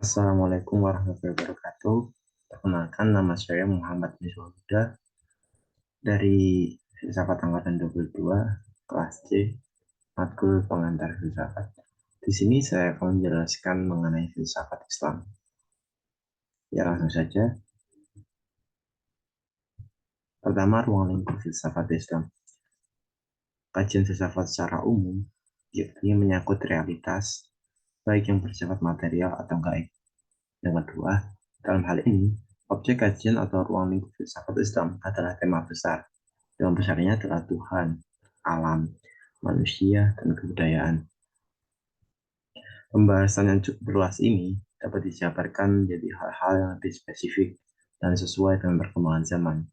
Assalamualaikum warahmatullahi wabarakatuh. Perkenalkan, nama saya Muhammad Miswahuda dari Filsafat Angkatan 22, kelas C, matkul pengantar filsafat. Di sini saya akan menjelaskan mengenai filsafat Islam. Ya, langsung saja. Pertama, ruang lingkup filsafat Islam. Kajian filsafat secara umum, yakni menyangkut realitas, baik yang bersifat material atau gaib. Yang kedua, dalam hal ini, objek kajian atau ruang lingkup filsafat Islam adalah tema besar. Tema besarnya adalah Tuhan, alam, manusia, dan kebudayaan. Pembahasan yang cukup luas ini dapat dijabarkan menjadi hal-hal yang lebih spesifik dan sesuai dengan perkembangan zaman.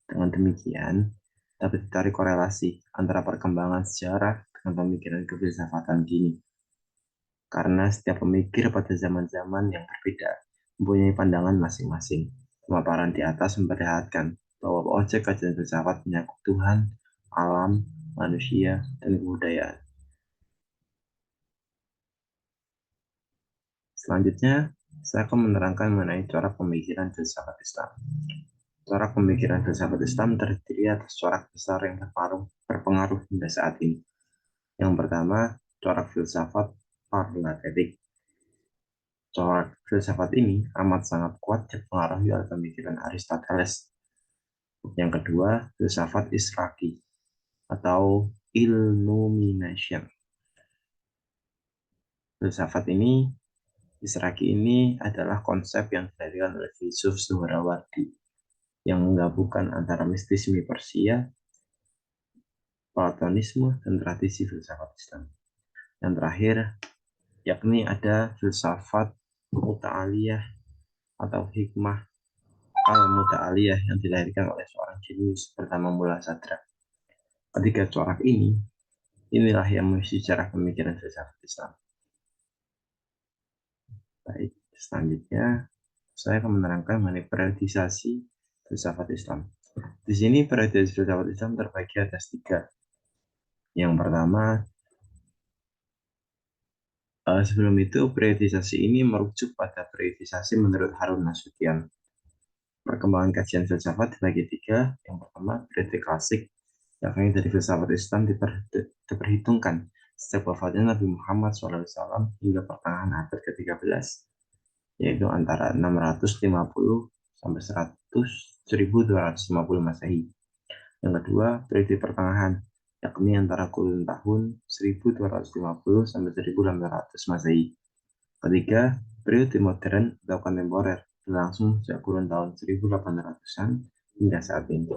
Dengan demikian, dapat ditarik korelasi antara perkembangan sejarah dengan pemikiran kefilsafatan kini. Karena setiap pemikir pada zaman-zaman yang berbeda mempunyai pandangan masing-masing. Pemaparan di atas memperlihatkan bahwa objek kajian filsafat menyangkut Tuhan, alam, manusia, dan kebudayaan. Selanjutnya, saya akan menerangkan mengenai corak pemikiran filsafat Islam. Corak pemikiran filsafat Islam terdiri atas corak besar yang berpengaruh hingga saat ini. Yang pertama, corak filsafat paralletik. Corak filsafat ini amat sangat kuat dipengaruhi oleh pemikiran Aristoteles. Yang kedua, filsafat Israki atau Illumination. Filsafat ini, Israki ini adalah konsep yang didirikan oleh filsuf Suhrawardi yang menggabungkan antara mistisme Persia, Platonisme, dan tradisi filsafat Islam. Yang terakhir, yakni ada filsafat Muta'aliyah atau hikmah al-Muta'aliyah yang dilahirkan oleh seorang jenius bernama Mullah Sadra. Ketiga corak inilah yang mengisi sejarah pemikiran filsafat Islam. Baik, selanjutnya saya akan menerangkan mengenai periodisasi filsafat Islam. Di sini periodisasi filsafat Islam terbagi atas tiga. Yang pertama, sebelum itu periodisasi ini merujuk pada periodisasi menurut Harun Nasution. Perkembangan kajian filsafat dibagi tiga. Yang pertama, periode klasik, yakni dari filsafat Islam diperhitungkan sejak wafatnya Nabi Muhammad SAW hingga pertengahan abad ke-13, yaitu antara 650 sampai 1250 Masehi. Yang kedua, periode pertengahan, yakni antara kurun tahun 1250 sampai 1800 Masehi. Ketiga, periode modern atau kontemporer, berlangsung sejak kurun tahun 1800-an hingga saat ini.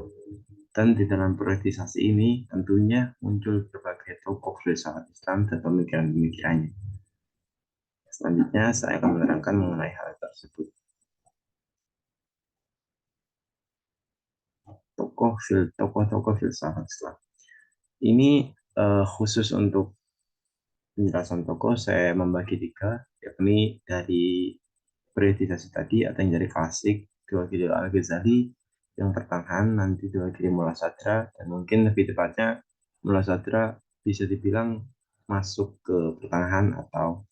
Dan di dalam periodisasi ini tentunya muncul berbagai tokoh filsafat Islam dan pemikiran-pemikirannya. Selanjutnya, saya akan menerangkan mengenai hal tersebut. Tokoh-tokoh filsafat Islam. Ini khusus untuk penjelasan tokoh saya membagi tiga, yakni dari periodisasi tadi atau yang dari klasik diwakili Al-Ghazali, yang pertengahan nanti diwakili Mullah Sadra, dan mungkin lebih tepatnya Mullah Sadra bisa dibilang masuk ke pertengahan atau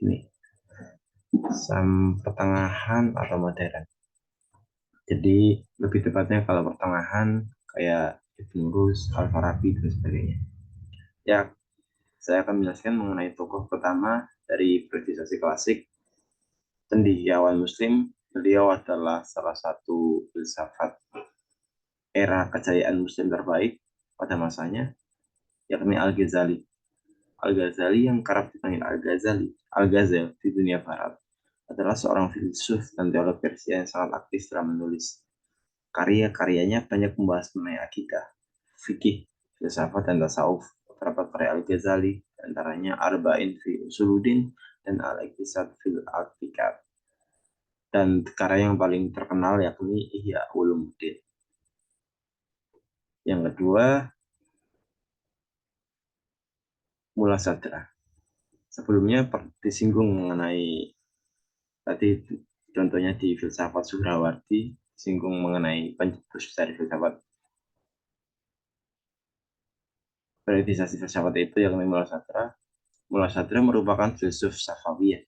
ini pertengahan atau modern. Jadi lebih tepatnya kalau pertengahan kayak Ibn Rus, Al-Farabi, dan sebagainya. Ya, saya akan menjelaskan mengenai tokoh pertama dari periodisasi klasik, cendekiawan Muslim. Beliau adalah salah satu filsafat era kejayaan Muslim terbaik pada masanya, yakni Al-Ghazali. Al-Ghazali yang kerap dipanggil Al-Ghazali, Al-Ghazal di dunia barat, adalah seorang filsuf dan teolog Persia yang sangat aktif dalam menulis. Karya-karyanya banyak membahas mengenai akidah, fikih, filsafat, dan tasawuf. Beberapa karya Al-Ghazali, antaranya Arba'in fi Usuluddin dan Al-Iqtisad fil I'tiqad. Dan karya yang paling terkenal yakni Ihya Ulumuddin. Yang kedua, Mullah Sadra. Sebelumnya disinggung mengenai tadi contohnya di filsafat Suhrawardi, singgung mengenai pencetus dari filsafat periodisasi filsafat itu yakni Mullah Sadra. Mullah Sadra merupakan filsuf Safawiyah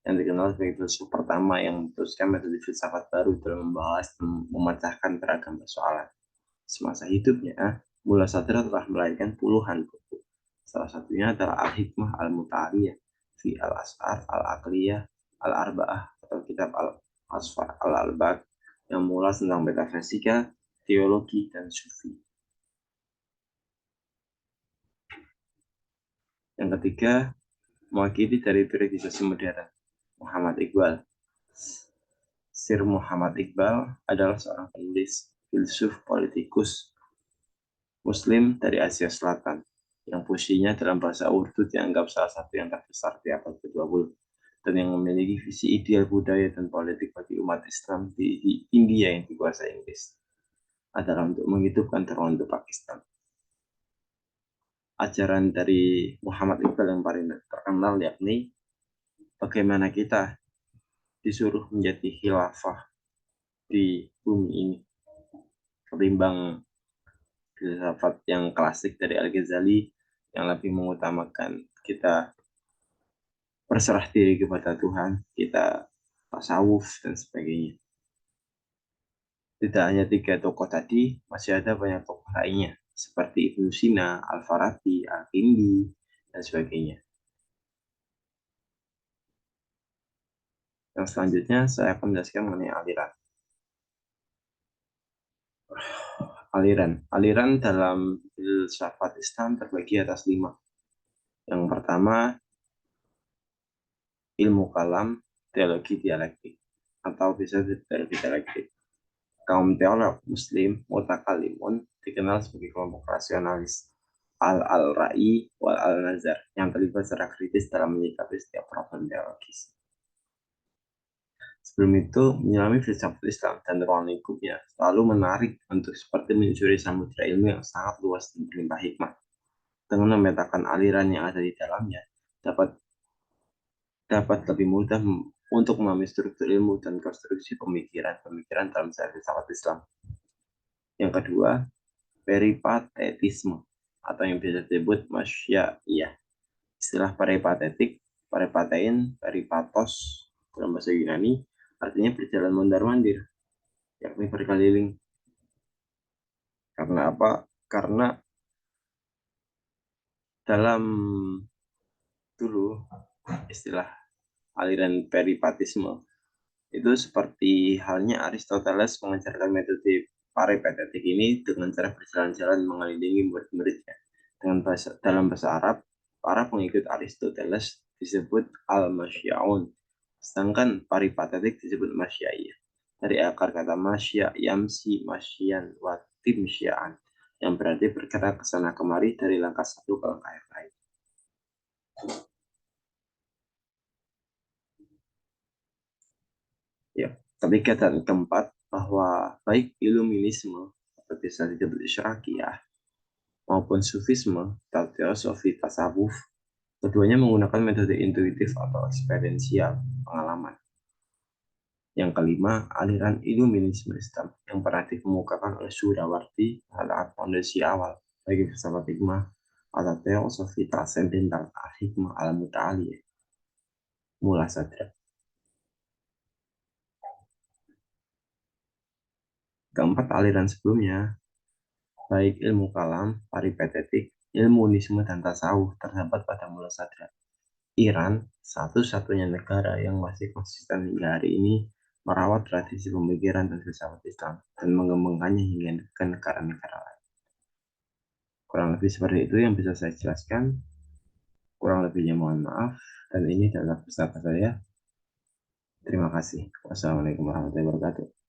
yang dikenal sebagai filsuf pertama yang memutuskan metode filsafat baru dalam membahas dan memecahkan beragam persoalan. Semasa hidupnya, Mullah Sadra telah melahirkan puluhan buku. Salah satunya adalah Al-Hikmah Al-Muta'aliyah, Fi Al-As'ar Al-Aqliyah Al-Arba'ah, atau kitab Al-Asfar Al-Albaq, yang mengulas tentang metafisika, teologi, dan sufi. Yang ketiga, mewakili dari periodisasi modern, Muhammad Iqbal. Sir Muhammad Iqbal adalah seorang penulis, filsuf, politikus Muslim dari Asia Selatan yang puisinya dalam bahasa Urdu dianggap salah satu yang terbesar di abad ke-20 dan yang memiliki visi ideal budaya dan politik bagi umat Islam di India yang dikuasai Inggris adalah untuk menghidupkan Toronto, Pakistan. Ajaran dari Muhammad Iqbal yang paling terkenal yakni bagaimana kita disuruh menjadi khilafah di bumi ini ketimbang filsafat yang klasik dari Al-Ghazali yang lebih mengutamakan kita berserah diri kepada Tuhan, kita tasawuf dan sebagainya. Tidak hanya tiga tokoh tadi, masih ada banyak tokoh lainnya seperti Ibnu Sina, Al-Farabi, Al-Kindi, dan sebagainya. Yang selanjutnya saya akan menjelaskan mengenai aliran. Aliran dalam filsafat Islam terbagi atas 5. Yang pertama, ilmu kalam, teologi dialektik, atau bisa teologi dialektik. Kaum teolog Muslim mutakalimun dikenal sebagai kelompok rasionalis al-rai wal al-nazar yang terlibat secara kritis dalam menyikapi setiap problem teologis. Sebelum itu, menyelami filsafat Islam dan ruang lingkupnya selalu menarik untuk seperti menyusuri samudera ilmu yang sangat luas dan berlimpah hikmah. Dengan memetakan aliran yang ada di dalamnya, dapat dapat lebih mudah untuk memahami struktur ilmu dan konstruksi pemikiran dalam filsafat Islam. Yang kedua, peripatetisme atau yang biasa disebut masyaiyah. Istilah peripatetik, peripatein, peripatos dalam bahasa Yunani artinya berjalan mondar-mandir, yakni berkeliling. Karena apa? Karena dalam dulu istilah aliran peripatisme itu seperti halnya Aristoteles mengajarkan metode peripatetik ini dengan cara berjalan-jalan mengelilingi murid-muridnya. Dalam bahasa Arab, para pengikut Aristoteles disebut al-masyaun, sedangkan peripatetik disebut masyaiyah. Dari akar kata masya, yamsi, masyian, watim syaan, yang berarti bergerak ke sana kemari dari langkah satu ke langkah yang lain. Ya, ketiga dan keempat bahwa baik iluminisme atau bisa disebut isyarakiyah maupun sufisme atau teosofi tasawuf, keduanya menggunakan metode intuitif atau eksperiensial pengalaman. Yang kelima, aliran iluminisme Islam yang pernah dikemukakan oleh Surawardi adalah fondasi awal bagi filsafat hikmah atau teosofi transendental al-hikmah al-muta'aliyah, Mullah Sadra. Keempat aliran sebelumnya, baik ilmu kalam, peripatetik, ilmunisme, dan tasawuf terdapat pada Mullah Sadra. Iran, satu-satunya negara yang masih konsisten hingga hari ini merawat tradisi pemikiran dan filsafat Islam dan mengembangkannya hingga ke negara-negara lain. Kurang lebih seperti itu yang bisa saya jelaskan. Kurang lebihnya mohon maaf. Dan ini adalah pesan saya. Terima kasih. Wassalamualaikum warahmatullahi wabarakatuh.